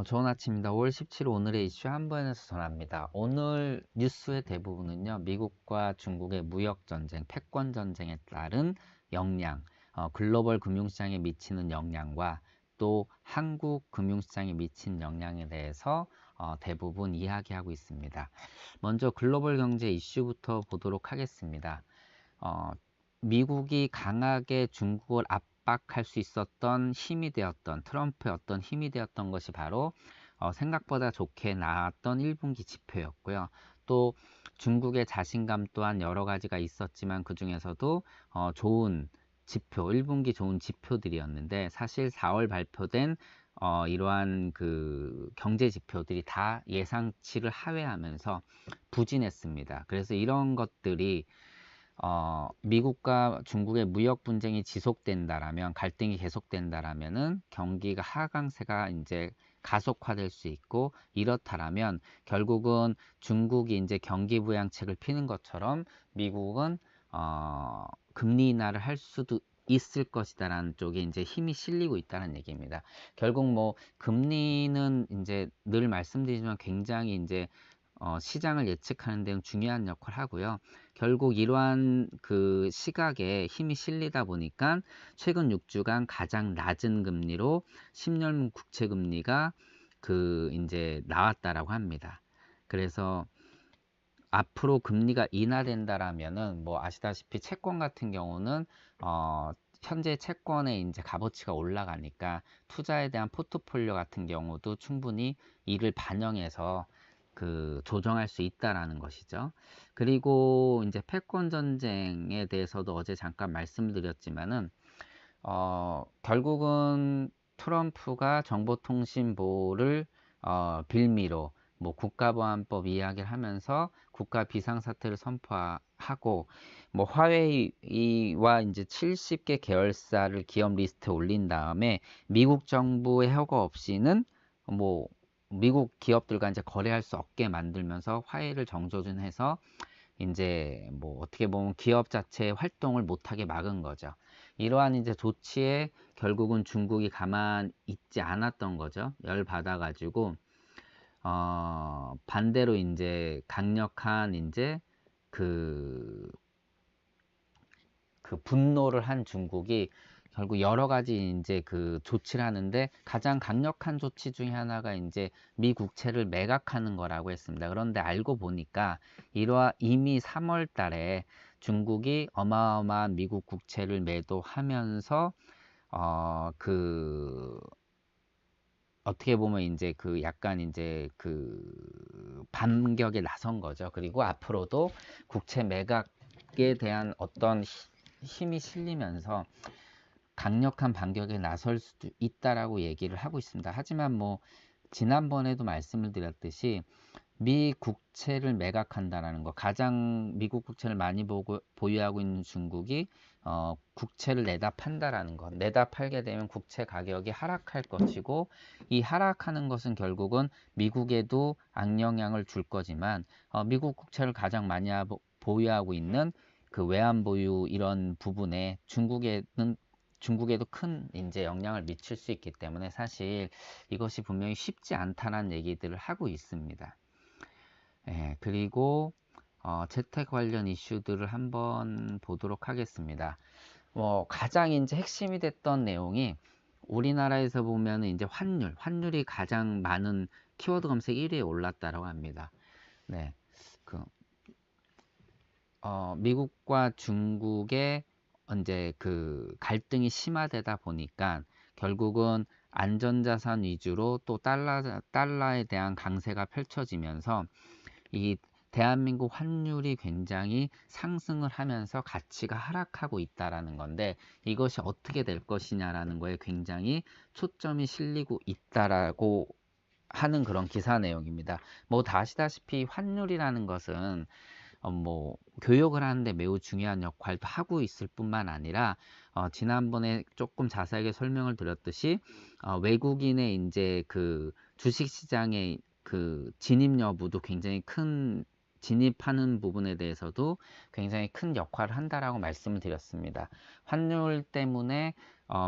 좋은 아침입니다. 5월 17일 오늘의 이슈 한번에서 전합니다. 오늘 뉴스의 대부분은요, 미국과 중국의 무역전쟁, 패권전쟁에 따른 영향, 글로벌 금융시장에 미치는 영향과 또 한국 금융시장에 미친 영향에 대해서 대부분 이야기하고 있습니다. 먼저 글로벌 경제 이슈부터 보도록 하겠습니다. 어, 미국이 강하게 중국을 압박할 수 있었던 힘이 되었던 트럼프의 어떤 힘이 되었던 것이 바로 생각보다 좋게 나왔던 1분기 지표였고요. 또 중국의 자신감 또한 여러 가지가 있었지만 그 중에서도 좋은 지표, 1분기 좋은 지표들이었는데 사실 4월 발표된 이러한 그 경제 지표들이 다 예상치를 하회하면서 부진했습니다. 그래서 이런 것들이 미국과 중국의 무역 분쟁이 지속된다라면, 갈등이 계속된다라면은 경기가 하강세가 이제 가속화될 수 있고, 이렇다라면 결국은 중국이 이제 경기 부양책을 피는 것처럼 미국은 금리 인하를 할 수도 있을 것이다라는 쪽에 이제 힘이 실리고 있다는 얘기입니다. 결국 뭐 금리는 이제 늘 말씀드리지만 굉장히 이제 시장을 예측하는 데는 중요한 역할을 하고요. 결국 이러한 그 시각에 힘이 실리다 보니까 최근 6주간 가장 낮은 금리로 10년물 국채 금리가 그 이제 나왔다라고 합니다. 그래서 앞으로 금리가 인하된다라면은 뭐 아시다시피 채권 같은 경우는 현재 채권의 이제 값어치가 올라가니까 투자에 대한 포트폴리오 같은 경우도 충분히 이를 반영해서 그 조정할 수 있다라는 것이죠. 그리고 이제 패권 전쟁에 대해서도 어제 잠깐 말씀드렸지만은 결국은 트럼프가 정보통신보를 빌미로 뭐 국가보안법 이야기를 하면서 국가 비상사태를 선포하고 뭐 화웨이와 이제 70개 계열사를 기업 리스트에 올린 다음에 미국 정부의 허가 없이는 뭐 미국 기업들과 이제 거래할 수 없게 만들면서 화해를 정조준해서 이제 뭐 어떻게 보면 기업 자체의 활동을 못하게 막은 거죠. 이러한 이제 조치에 결국은 중국이 가만 있지 않았던 거죠. 열 받아가지고 반대로 이제 강력한 이제 그, 그 분노를 한 중국이 결국 여러 가지 이제 그 조치를 하는데 가장 강력한 조치 중에 하나가 이제 미 국채를 매각하는 거라고 했습니다. 그런데 알고 보니까 이미 3월 달에 중국이 어마어마한 미국 국채를 매도하면서 그 어떻게 보면 이제 그 약간 이제 그 반격에 나선 거죠. 그리고 앞으로도 국채 매각에 대한 어떤 힘이 실리면서 강력한 반격에 나설 수도 있다라고 얘기를 하고 있습니다. 하지만 뭐 지난번에도 말씀을 드렸듯이 미 국채를 매각한다라는 거, 가장 미국 국채를 많이 보유하고 있는 중국이 국채를 내다 판다라는 것, 내다 팔게 되면 국채 가격이 하락할 것이고, 이 하락하는 것은 결국은 미국에도 악영향을 줄 거지만 미국 국채를 가장 많이 보유하고 있는 그 외환 보유 이런 부분에 중국에도 큰 이제 영향을 미칠 수 있기 때문에 사실 이것이 분명히 쉽지 않다는 얘기들을 하고 있습니다. 예, 그리고 재택 관련 이슈들을 한번 보도록 하겠습니다. 가장 이제 핵심이 됐던 내용이 우리나라에서 보면 이제 환율이 가장 많은 키워드 검색 1위에 올랐다고 합니다. 네, 그 미국과 중국의 이제 그 갈등이 심화되다 보니까 결국은 안전자산 위주로 또 달러에 대한 강세가 펼쳐지면서 이 대한민국 환율이 굉장히 상승을 하면서 가치가 하락하고 있다라는 건데 이것이 어떻게 될 것이냐라는 거에 굉장히 초점이 실리고 있다라고 하는 그런 기사 내용입니다. 뭐 다 아시다시피 환율이라는 것은 뭐 교육을 하는데 매우 중요한 역할도 하고 있을 뿐만 아니라 지난번에 조금 자세하게 설명을 드렸듯이 외국인의 이제 그 주식 시장의 그 진입 여부도 굉장히 큰 진입하는 부분에 대해서도 굉장히 큰 역할을 한다라고 말씀을 드렸습니다. 환율 때문에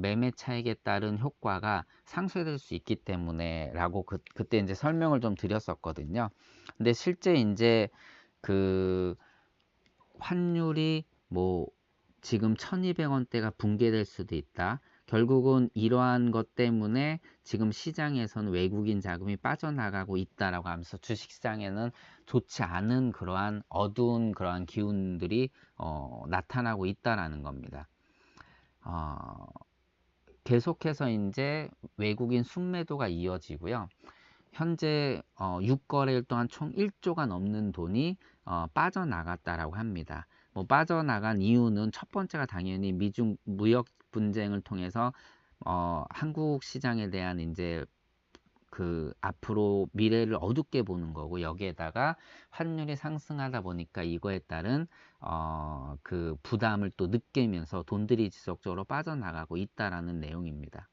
매매 차익에 따른 효과가 상쇄될 수 있기 때문에 라고 그때 이제 설명을 좀 드렸었거든요. 근데 실제 이제 그 환율이 뭐 지금 1200원대가 붕괴될 수도 있다. 결국은 이러한 것 때문에 지금 시장에서는 외국인 자금이 빠져나가고 있다라고 하면서 주식시장에는 좋지 않은 그러한 어두운 그러한 기운들이 나타나고 있다라는 겁니다. 계속해서 이제 외국인 순매도가 이어지고요. 현재 6거래일 동안 총 1조가 넘는 돈이 빠져나갔다라고 합니다. 뭐 빠져나간 이유는 첫 번째가 당연히 미중 무역 분쟁을 통해서 한국 시장에 대한 이제 그 앞으로 미래를 어둡게 보는 거고, 여기에다가 환율이 상승하다 보니까 이거에 따른 그 부담을 또 느끼면서 돈들이 지속적으로 빠져나가고 있다라는 내용입니다.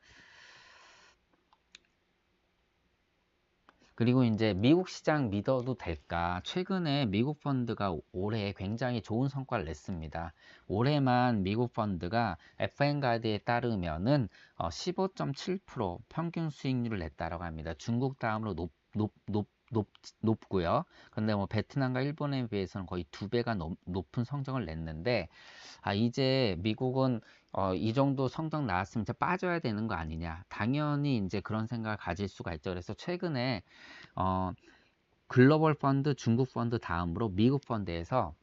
그리고 이제 미국 시장 믿어도 될까? 최근에 미국 펀드가 올해 굉장히 좋은 성과를 냈습니다. 올해만 미국 펀드가 FN가드에 따르면은 15.7% 평균 수익률을 냈다라고 합니다. 중국 다음으로 높고요. 근데 뭐 베트남과 일본에 비해서는 거의 2배가 높은 성적을 냈는데, 이제 미국은 이 정도 성적 나왔으면 이제 빠져야 되는 거 아니냐. 당연히 이제 그런 생각을 가질 수가 있죠. 그래서 최근에 어, 글로벌 펀드, 중국 펀드 다음으로 미국 펀드에서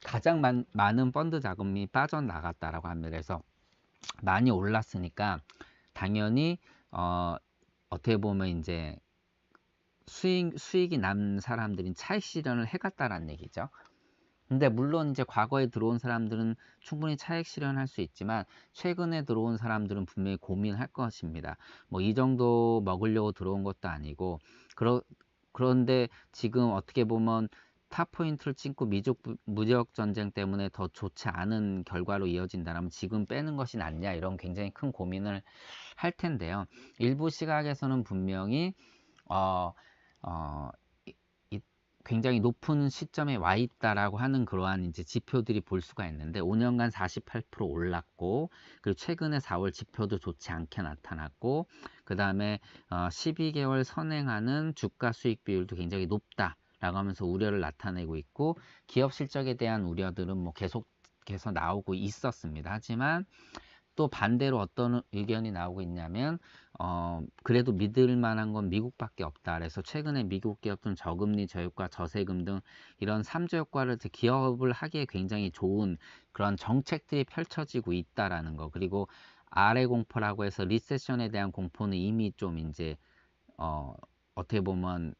가장 많은 펀드 자금이 빠져나갔다라고 합니다. 그래서 많이 올랐으니까 당연히 어떻게 보면 이제 수익이 난 사람들인 차익 실현을 해갔다라는 얘기죠. 근데 물론 이제 과거에 들어온 사람들은 충분히 차익 실현할 수 있지만, 최근에 들어온 사람들은 분명히 고민할 것입니다. 뭐 이 정도 먹으려고 들어온 것도 아니고, 그런데 지금 어떻게 보면 탑 포인트를 찍고 무역 전쟁 때문에 더 좋지 않은 결과로 이어진다면 지금 빼는 것이 낫냐, 이런 굉장히 큰 고민을 할 텐데요. 일부 시각에서는 분명히 어, 어, 굉장히 높은 시점에 와 있다라고 하는 그러한 이제 지표들이 볼 수가 있는데, 5년간 48% 올랐고, 그리고 최근에 4월 지표도 좋지 않게 나타났고, 그 다음에 12개월 선행하는 주가 수익 비율도 굉장히 높다라고 하면서 우려를 나타내고 있고, 기업 실적에 대한 우려들은 뭐 계속해서 나오고 있었습니다. 하지만 또 반대로 어떤 의견이 나오고 있냐면, 그래도 믿을 만한 건 미국밖에 없다. 그래서 최근에 미국 기업들은 저금리, 저유가, 저세금 등 이런 3조 효과를 기업을 하기에 굉장히 좋은 그런 정책들이 펼쳐지고 있다라는 거. 그리고 아래 공포라고 해서 리세션에 대한 공포는 이미 좀 이제 어떻게 보면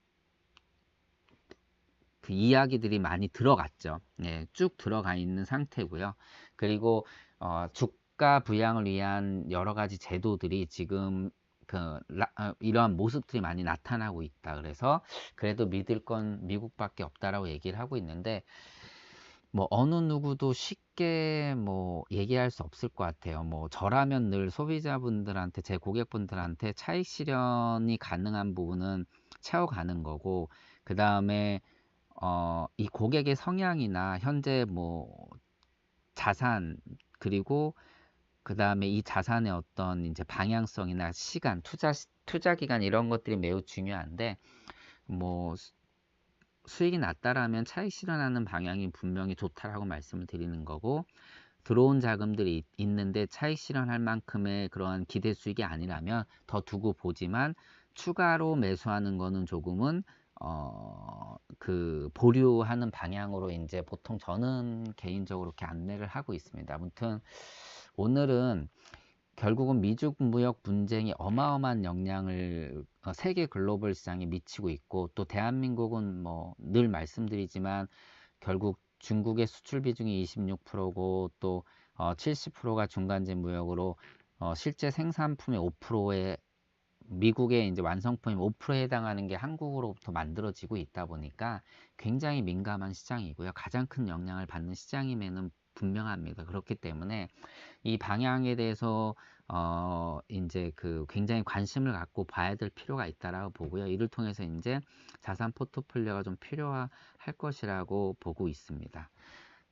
그 이야기들이 많이 들어갔죠. 예, 쭉 들어가 있는 상태고요. 그리고 주가 부양을 위한 여러 가지 제도들이 지금 이러한 모습들이 많이 나타나고 있다. 그래서 그래도 믿을 건 미국밖에 없다라고 얘기를 하고 있는데, 뭐 어느 누구도 쉽게 뭐 얘기할 수 없을 것 같아요. 뭐 저라면 늘 소비자분들한테, 제 고객분들한테 차익 실현이 가능한 부분은 채워가는 거고, 그 다음에 이 고객의 성향이나 현재 뭐 자산, 그리고 그 다음에 이 자산의 어떤 이제 방향성이나 시간, 투자 기간, 이런 것들이 매우 중요한데, 뭐 수익이 낮다라면 차익 실현하는 방향이 분명히 좋다라고 말씀을 드리는 거고, 들어온 자금들이 있는데 차익 실현할 만큼의 그러한 기대 수익이 아니라면 더 두고 보지만, 추가로 매수하는 거는 조금은 그 보류하는 방향으로 이제 보통 저는 개인적으로 이렇게 안내를 하고 있습니다. 아무튼 오늘은 결국은 미중 무역 분쟁이 어마어마한 영향을 세계 글로벌 시장에 미치고 있고, 또 대한민국은 뭐 늘 말씀드리지만 결국 중국의 수출 비중이 26%고, 또 70%가 중간재 무역으로 실제 생산품의 5%에 미국의 이제 완성품의 5%에 해당하는 게 한국으로부터 만들어지고 있다 보니까 굉장히 민감한 시장이고요. 가장 큰 영향을 받는 시장임에는 분명합니다. 그렇기 때문에 이 방향에 대해서 이제 그 굉장히 관심을 갖고 봐야 될 필요가 있다라고 보고요. 이를 통해서 이제 자산 포트폴리오가 좀 필요할 것이라고 보고 있습니다.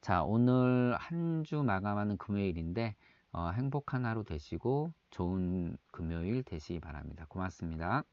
자, 오늘 한 주 마감하는 금요일인데 행복한 하루 되시고 좋은 금요일 되시기 바랍니다. 고맙습니다.